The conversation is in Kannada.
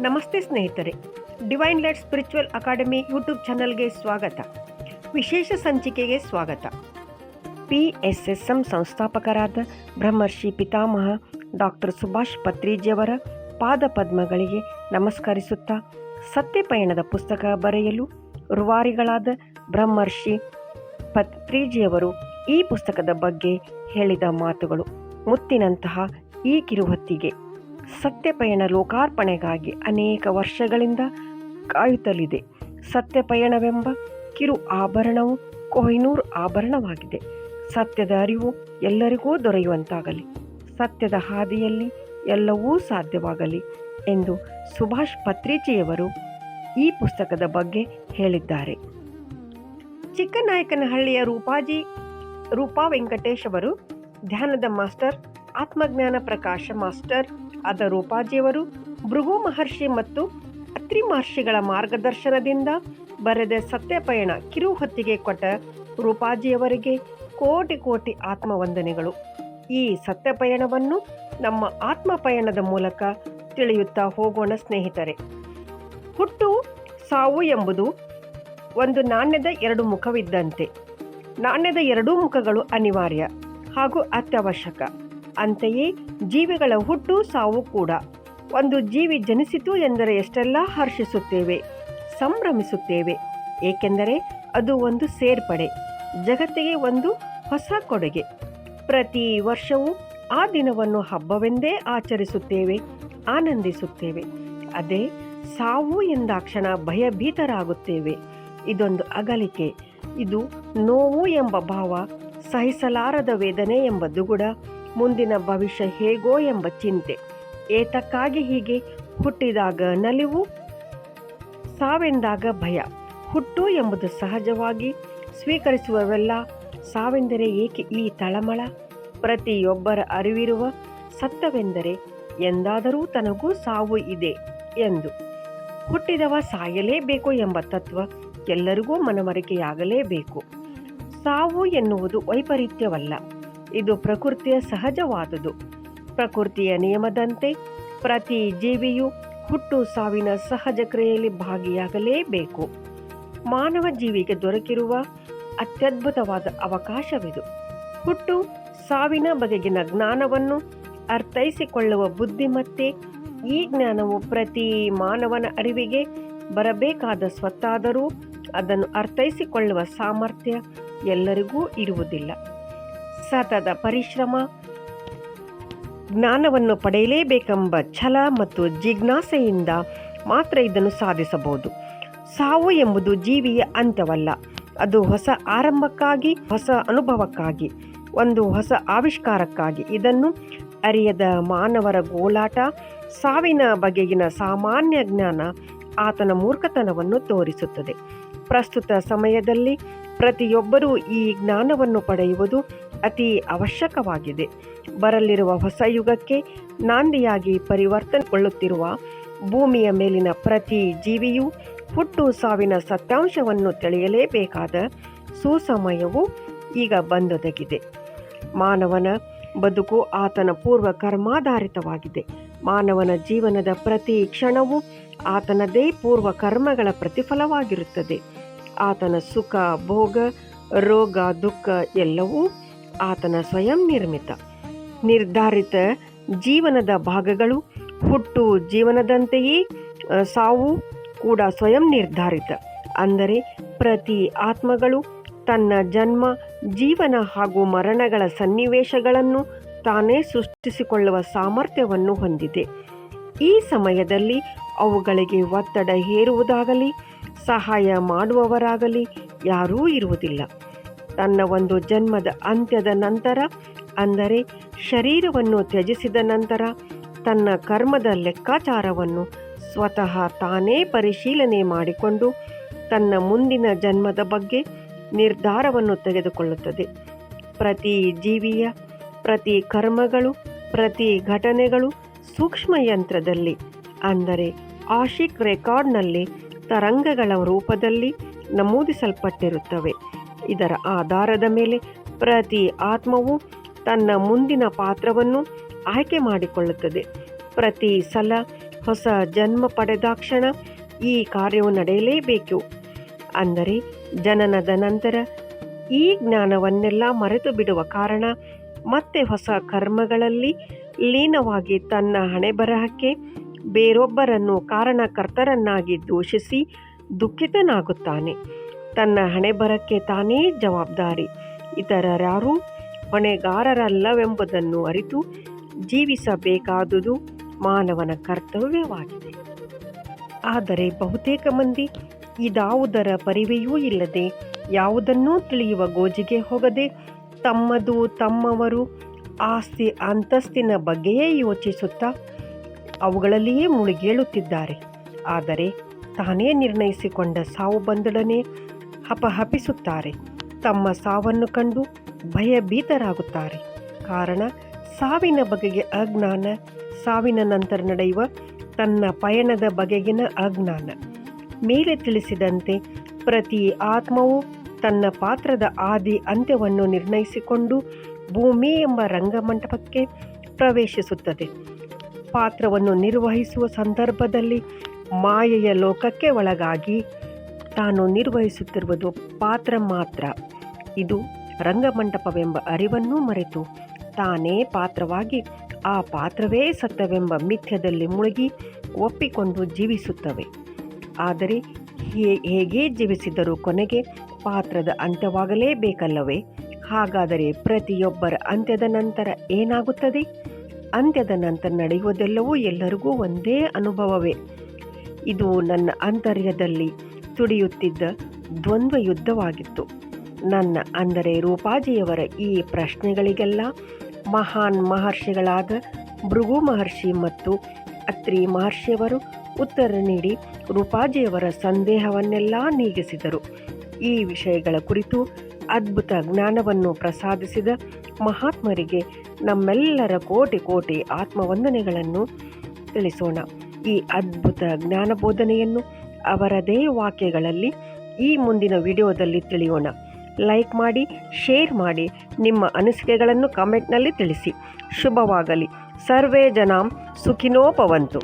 ನಮಸ್ತೆ ಸ್ನೇಹಿತರೆ, divine light spiritual academy YouTube ಚಾನಲ್ಗೆ ಸ್ವಾಗತ. ವಿಶೇಷ ಸಂಚಿಕೆಗೆ ಸ್ವಾಗತ. PSSM ಸಂಸ್ಥಾಪಕರಾದ ಬ್ರಹ್ಮರ್ಷಿ ಪಿತಾಮಹ ಡಾಕ್ಟರ್ ಸುಭಾಷ್ ಪತ್ರಿಜಿಯವರ ಪಾದ ಪದ್ಮಗಳಿಗೆ ನಮಸ್ಕರಿಸುತ್ತಾ, ಸತ್ಯಪಯಣದ ಪುಸ್ತಕ ಬರೆಯಲು ರೂವಾರಿಗಳಾದ ಬ್ರಹ್ಮರ್ಷಿ ಪತ್ರಿಜಿಯವರು ಈ ಪುಸ್ತಕದ ಬಗ್ಗೆ ಹೇಳಿದ ಮಾತುಗಳು ಮುತ್ತಿನಂತಹ ಈ ಕಿರುಹೊತ್ತಿಗೆ. ಸತ್ಯಪಯಣ ಲೋಕಾರ್ಪಣೆಗಾಗಿ ಅನೇಕ ವರ್ಷಗಳಿಂದ ಕಾಯುತ್ತಲಿದೆ. ಸತ್ಯಪಯಣವೆಂಬ ಕಿರು ಆಭರಣವು ಕೊಹಿನೂರ್ ಆಭರಣವಾಗಿದೆ. ಸತ್ಯದ ಅರಿವು ಎಲ್ಲರಿಗೂ ದೊರೆಯುವಂತಾಗಲಿ, ಸತ್ಯದ ಹಾದಿಯಲ್ಲಿ ಎಲ್ಲವೂ ಸಾಧ್ಯವಾಗಲಿ ಎಂದು ಸುಭಾಷ್ ಪತ್ರಿಜಿಯವರು ಈ ಪುಸ್ತಕದ ಬಗ್ಗೆ ಹೇಳಿದ್ದಾರೆ. ಚಿಕ್ಕನಾಯಕನಹಳ್ಳಿಯ ರೂಪಾ ವೆಂಕಟೇಶ್ ಅವರು ಧ್ಯಾನದ ಮಾಸ್ಟರ್, ಆತ್ಮಜ್ಞಾನ ಪ್ರಕಾಶ ಮಾಸ್ಟರ್ ಆದ ರೂಪಾಜಿಯವರು ಭೃಗು ಮಹರ್ಷಿ ಮತ್ತು ಅತ್ರಿ ಮಹರ್ಷಿಗಳ ಮಾರ್ಗದರ್ಶನದಿಂದ ಬರೆದ ಸತ್ಯಪಯಣ ಕಿರುಹೊತ್ತಿಗೆ ಕೊಟ್ಟ ರೂಪಾಜಿಯವರಿಗೆ ಕೋಟಿ ಕೋಟಿ ಆತ್ಮವಂದನೆಗಳು. ಈ ಸತ್ಯಪಯಣವನ್ನು ನಮ್ಮ ಆತ್ಮಪಯಣದ ಮೂಲಕ ತಿಳಿಯುತ್ತಾ ಹೋಗೋಣ ಸ್ನೇಹಿತರೆ. ಹುಟ್ಟು ಸಾವು ಎಂಬುದು ಒಂದು ನಾಣ್ಯದ ಎರಡು ಮುಖವಿದ್ದಂತೆ. ನಾಣ್ಯದ ಎರಡೂ ಮುಖಗಳು ಅನಿವಾರ್ಯ ಹಾಗೂ ಅತ್ಯವಶ್ಯಕ. ಅಂತೆಯೇ ಜೀವಿಗಳ ಹುಟ್ಟು ಸಾವು ಕೂಡ. ಒಂದು ಜೀವಿ ಜನಿಸಿತು ಎಂದರೆ ಎಷ್ಟೆಲ್ಲ ಹರ್ಷಿಸುತ್ತೇವೆ, ಸಂಭ್ರಮಿಸುತ್ತೇವೆ. ಏಕೆಂದರೆ ಅದು ಒಂದು ಸೇರ್ಪಡೆ, ಜಗತ್ತಿಗೆ ಒಂದು ಹೊಸ ಕೊಡುಗೆ. ಪ್ರತಿ ವರ್ಷವೂ ಆ ದಿನವನ್ನು ಹಬ್ಬವೆಂದೇ ಆಚರಿಸುತ್ತೇವೆ, ಆನಂದಿಸುತ್ತೇವೆ. ಅದೇ ಸಾವು ಎಂದಾಕ್ಷಣ ಭಯಭೀತರಾಗುತ್ತೇವೆ. ಇದೊಂದು ಅಗಲಿಕೆ, ಇದು ನೋವು ಎಂಬ ಭಾವ, ಸಹಿಸಲಾರದ ವೇದನೆ ಎಂಬ ದುಗುಡ, ಮುಂದಿನ ಭವಿಷ್ಯ ಹೇಗೋ ಎಂಬ ಚಿಂತೆ. ಏತಕ್ಕಾಗಿ ಹೀಗೆ? ಹುಟ್ಟಿದಾಗ ನಲಿವು, ಸಾವೆಂದಾಗ ಭಯ. ಹುಟ್ಟು ಎಂಬುದು ಸಹಜವಾಗಿ ಸ್ವೀಕರಿಸುವವೆಲ್ಲ, ಸಾವೆಂದರೆ ಏಕೆ ಈ ತಳಮಳ? ಪ್ರತಿಯೊಬ್ಬರ ಅರಿವಿರುವ ಸತ್ಯವೆಂದರೆ ಎಂದಾದರೂ ತನಗೂ ಸಾವು ಇದೆ ಎಂದು. ಹುಟ್ಟಿದವ ಸಾಯಲೇಬೇಕು ಎಂಬ ತತ್ವ ಎಲ್ಲರಿಗೂ ಮನವರಿಕೆಯಾಗಲೇಬೇಕು. ಸಾವು ಎನ್ನುವುದು ವೈಪರೀತ್ಯವಲ್ಲ, ಇದು ಪ್ರಕೃತಿಯ ಸಹಜವಾದುದು. ಪ್ರಕೃತಿಯ ನಿಯಮದಂತೆ ಪ್ರತಿ ಜೀವಿಯು ಹುಟ್ಟು ಸಾವಿನ ಸಹಜ ಕ್ರಿಯೆಯಲ್ಲಿ ಭಾಗಿಯಾಗಲೇಬೇಕು. ಮಾನವ ಜೀವಿಗೆ ದೊರಕಿರುವ ಅತ್ಯದ್ಭುತವಾದ ಅವಕಾಶವಿದು. ಹುಟ್ಟು ಸಾವಿನ ಬಗೆಗಿನ ಜ್ಞಾನವನ್ನು ಅರ್ಥೈಸಿಕೊಳ್ಳುವ ಬುದ್ಧಿಮತ್ತೆ. ಈ ಜ್ಞಾನವು ಪ್ರತಿ ಮಾನವನ ಅರಿವಿಗೆ ಬರಬೇಕಾದ ಸ್ವತ್ತಾದರೂ ಅದನ್ನು ಅರ್ಥೈಸಿಕೊಳ್ಳುವ ಸಾಮರ್ಥ್ಯ ಎಲ್ಲರಿಗೂ ಇರುವುದಿಲ್ಲ. ಸತತ ಪರಿಶ್ರಮ, ಜ್ಞಾನವನ್ನು ಪಡೆಯಲೇಬೇಕೆಂಬ ಛಲ ಮತ್ತು ಜಿಜ್ಞಾಸೆಯಿಂದ ಮಾತ್ರ ಇದನ್ನು ಸಾಧಿಸಬಹುದು. ಸಾವು ಎಂಬುದು ಜೀವಿಯ ಅಂತ್ಯವಲ್ಲ, ಅದು ಹೊಸ ಆರಂಭಕ್ಕಾಗಿ, ಹೊಸ ಅನುಭವಕ್ಕಾಗಿ, ಒಂದು ಹೊಸ ಆವಿಷ್ಕಾರಕ್ಕಾಗಿ. ಇದನ್ನು ಅರಿಯದ ಮಾನವರ ಗೋಳಾಟ, ಸಾವಿನ ಬಗೆಗಿನ ಸಾಮಾನ್ಯ ಜ್ಞಾನ ಆತನ ಮೂರ್ಖತನವನ್ನು ತೋರಿಸುತ್ತದೆ. ಪ್ರಸ್ತುತ ಸಮಯದಲ್ಲಿ ಪ್ರತಿಯೊಬ್ಬರೂ ಈ ಜ್ಞಾನವನ್ನು ಪಡೆಯುವುದು ಅತಿ ಅವಶ್ಯಕವಾಗಿದೆ. ಬರಲಿರುವ ಹೊಸ ಯುಗಕ್ಕೆ ನಾಂದಿಯಾಗಿ ಪರಿವರ್ತನೆಗೊಳ್ಳುತ್ತಿರುವ ಭೂಮಿಯ ಮೇಲಿನ ಪ್ರತಿ ಜೀವಿಯೂ ಹುಟ್ಟು ಸಾವಿನ ಸತ್ಯಾಂಶವನ್ನು ತಿಳಿಯಲೇಬೇಕಾದ ಸುಸಮಯವು ಈಗ ಬಂದೊದಗಿದೆ. ಮಾನವನ ಬದುಕು ಆತನ ಪೂರ್ವ ಕರ್ಮಾಧಾರಿತವಾಗಿದೆ. ಮಾನವನ ಜೀವನದ ಪ್ರತಿ ಕ್ಷಣವೂ ಆತನದೇ ಪೂರ್ವ ಕರ್ಮಗಳ ಪ್ರತಿಫಲವಾಗಿರುತ್ತದೆ. ಆತನ ಸುಖ, ಭೋಗ, ರೋಗ, ದುಃಖ ಎಲ್ಲವೂ ಆತನ ಸ್ವಯಂ ನಿರ್ಮಿತ. ನಿರ್ಧಾರಿತ ಜೀವನದ ಭಾಗಗಳು. ಹುಟ್ಟು ಜೀವನದಂತೆಯೇ ಸಾವು ಕೂಡ ಸ್ವಯಂ ನಿರ್ಧಾರಿತ. ಅಂದರೆ ಪ್ರತಿ ಆತ್ಮಗಳು ತನ್ನ ಜನ್ಮ, ಜೀವನ ಹಾಗೂ ಮರಣಗಳ ಸನ್ನಿವೇಶಗಳನ್ನು ತಾನೇ ಸೃಷ್ಟಿಸಿಕೊಳ್ಳುವ ಸಾಮರ್ಥ್ಯವನ್ನು ಹೊಂದಿದೆ. ಈ ಸಮಯದಲ್ಲಿ ಅವುಗಳಿಗೆ ಒತ್ತಡ ಹೇರುವುದಾಗಲಿ ಸಹಾಯ ಮಾಡುವವರಾಗಲಿ ಯಾರೂ ಇರುವುದಿಲ್ಲ. ತನ್ನ ಒಂದು ಜನ್ಮದ ಅಂತ್ಯದ ನಂತರ, ಅಂದರೆ ಶರೀರವನ್ನು ತ್ಯಜಿಸಿದ ನಂತರ, ತನ್ನ ಕರ್ಮದ ಲೆಕ್ಕಾಚಾರವನ್ನು ಸ್ವತಃ ತಾನೇ ಪರಿಶೀಲನೆ ಮಾಡಿಕೊಂಡು ತನ್ನ ಮುಂದಿನ ಜನ್ಮದ ಬಗ್ಗೆ ನಿರ್ಧಾರವನ್ನು ತೆಗೆದುಕೊಳ್ಳುತ್ತದೆ. ಪ್ರತಿ ಜೀವಿಯ ಪ್ರತಿ ಕರ್ಮಗಳು, ಪ್ರತಿ ಘಟನೆಗಳು ಸೂಕ್ಷ್ಮ ಯಂತ್ರದಲ್ಲಿ, ಅಂದರೆ ಆಶಿಕ್ ರೆಕಾರ್ಡ್ನಲ್ಲಿ ತರಂಗಗಳ ರೂಪದಲ್ಲಿ ನಮೂದಿಸಲ್ಪಟ್ಟಿರುತ್ತವೆ. ಇದರ ಆಧಾರದ ಮೇಲೆ ಪ್ರತಿ ಆತ್ಮವು ತನ್ನ ಮುಂದಿನ ಪಾತ್ರವನ್ನು ಆಯ್ಕೆ ಮಾಡಿಕೊಳ್ಳುತ್ತದೆ. ಪ್ರತಿ ಸಲ ಹೊಸ ಜನ್ಮ ಪಡೆದಾಕ್ಷಣ ಈ ಕಾರ್ಯವು ನಡೆಯಲೇಬೇಕು. ಅಂದರೆ ಜನನದ ನಂತರ ಈ ಜ್ಞಾನವನ್ನೆಲ್ಲ ಮರೆತು ಬಿಡುವ ಕಾರಣ ಮತ್ತೆ ಹೊಸ ಕರ್ಮಗಳಲ್ಲಿ ಲೀನವಾಗಿ ತನ್ನ ಹಣೆಬರಹಕ್ಕೆ ಬೇರೊಬ್ಬರನ್ನು ಕಾರಣಕರ್ತರನ್ನಾಗಿ ದೂಷಿಸಿ ದುಃಖಿತನಾಗುತ್ತಾನೆ. ತನ್ನ ಹಣೆಬರಕ್ಕೆ ತಾನೇ ಜವಾಬ್ದಾರಿ, ಇತರರ್ಯಾರೂ ಹೊಣೆಗಾರರಲ್ಲವೆಂಬುದನ್ನು ಅರಿತು ಜೀವಿಸಬೇಕಾದುದು ಮಾನವನ ಕರ್ತವ್ಯವಾಗಿದೆ. ಆದರೆ ಬಹುತೇಕ ಮಂದಿ ಇದಾವುದರ ಪರಿವೆಯೂ ಇಲ್ಲದೆ, ಯಾವುದನ್ನೂ ತಿಳಿಯುವ ಗೋಜಿಗೆ ಹೋಗದೆ, ತಮ್ಮದು ತಮ್ಮವರು ಆಸ್ತಿ ಅಂತಸ್ತಿನ ಬಗ್ಗೆಯೇ ಯೋಚಿಸುತ್ತಾ ಅವುಗಳಲ್ಲಿಯೇ ಮುಳುಗೇಳುತ್ತಿದ್ದಾರೆ. ಆದರೆ ತಾನೇ ನಿರ್ಣಯಿಸಿಕೊಂಡ ಸಾವು ಬಂದೊಡನೆ ಹಪಹಪಿಸುತ್ತಾರೆ. ತಮ್ಮ ಸಾವನ್ನು ಕಂಡು ಭಯಭೀತರಾಗುತ್ತಾರೆ. ಕಾರಣ ಸಾವಿನ ಬಗೆಗೆ ಅಜ್ಞಾನ, ಸಾವಿನ ನಂತರ ನಡೆಯುವ ತನ್ನ ಪಯಣದ ಬಗೆಗಿನ ಅಜ್ಞಾನ. ಮೇಲೆ ತಿಳಿಸಿದಂತೆ ಪ್ರತಿ ಆತ್ಮವು ತನ್ನ ಪಾತ್ರದ ಆದಿ ಅಂತ್ಯವನ್ನು ನಿರ್ಣಯಿಸಿಕೊಂಡು ಭೂಮಿ ಎಂಬ ರಂಗಮಂಟಪಕ್ಕೆ ಪ್ರವೇಶಿಸುತ್ತದೆ. ಪಾತ್ರವನ್ನು ನಿರ್ವಹಿಸುವ ಸಂದರ್ಭದಲ್ಲಿ ಮಾಯೆಯ ಲೋಕಕ್ಕೆ ಒಳಗಾಗಿ ತಾನು ನಿರ್ವಹಿಸುತ್ತಿರುವುದು ಪಾತ್ರ ಮಾತ್ರ. ಇದು ರಂಗಮಂಟಪವೆಂಬ ಅರಿವನ್ನು ಮರೆತು ತಾನೇ ಪಾತ್ರವಾಗಿ ಆ ಪಾತ್ರವೇ ಸತ್ಯವೆಂಬ ಮಿಥ್ಯದಲ್ಲಿ ಮುಳುಗಿ ಒಪ್ಪಿಕೊಂಡು ಜೀವಿಸುತ್ತವೆ. ಆದರೆ ಹೇಗೆ ಜೀವಿಸಿದರೂ ಕೊನೆಗೆ ಪಾತ್ರದ ಅಂತ್ಯವಾಗಲೇಬೇಕಲ್ಲವೇ? ಹಾಗಾದರೆ ಪ್ರತಿಯೊಬ್ಬರ ಅಂತ್ಯದ ನಂತರ ಏನಾಗುತ್ತದೆ? ಅಂತ್ಯದ ನಂತರ ನಡೆಯುವುದೆಲ್ಲವೂ ಎಲ್ಲರಿಗೂ ಒಂದೇ ಅನುಭವವೇ. ಇದು ನನ್ನ ಆಂತರ್ಯದಲ್ಲಿ ತುಡಿಯುತ್ತಿದ್ದ ದ್ವಂದ್ವ ಯುದ್ಧವಾಗಿತ್ತು. ನನ್ನ ಅಂದರೆ ರೂಪಾಜಿಯವರ ಈ ಪ್ರಶ್ನೆಗಳಿಗೆಲ್ಲ ಮಹಾನ್ ಮಹರ್ಷಿಗಳಾದ ಭೃಗು ಮಹರ್ಷಿ ಮತ್ತು ಅತ್ರಿ ಮಹರ್ಷಿಯವರು ಉತ್ತರ ನೀಡಿ ರೂಪಾಜಿಯವರ ಸಂದೇಹವನ್ನೆಲ್ಲ ನೀಗಿಸಿದರು. ಈ ವಿಷಯಗಳ ಕುರಿತು ಅದ್ಭುತ ಜ್ಞಾನವನ್ನು ಪ್ರಸಾದಿಸಿದ ಮಹಾತ್ಮರಿಗೆ ನಮ್ಮೆಲ್ಲರ ಕೋಟಿ ಕೋಟಿ ಆತ್ಮವಂದನೆಗಳನ್ನು ತಿಳಿಸೋಣ. ಈ ಅದ್ಭುತ ಜ್ಞಾನಬೋಧನೆಯನ್ನು ಅವರದೇ ವಾಕ್ಯಗಳಲ್ಲಿ ಈ ಮುಂದಿನ ವಿಡಿಯೋದಲ್ಲಿ ತಿಳಿಯೋಣ. ಲೈಕ್ ಮಾಡಿ, ಶೇರ್ ಮಾಡಿ, ನಿಮ್ಮ ಅನಿಸಿಕೆಗಳನ್ನು ಕಮೆಂಟ್ನಲ್ಲಿ ತಿಳಿಸಿ. ಶುಭವಾಗಲಿ. ಸರ್ವೇ ಜನಾಂ ಸುಖಿನೋ ಭವಂತು.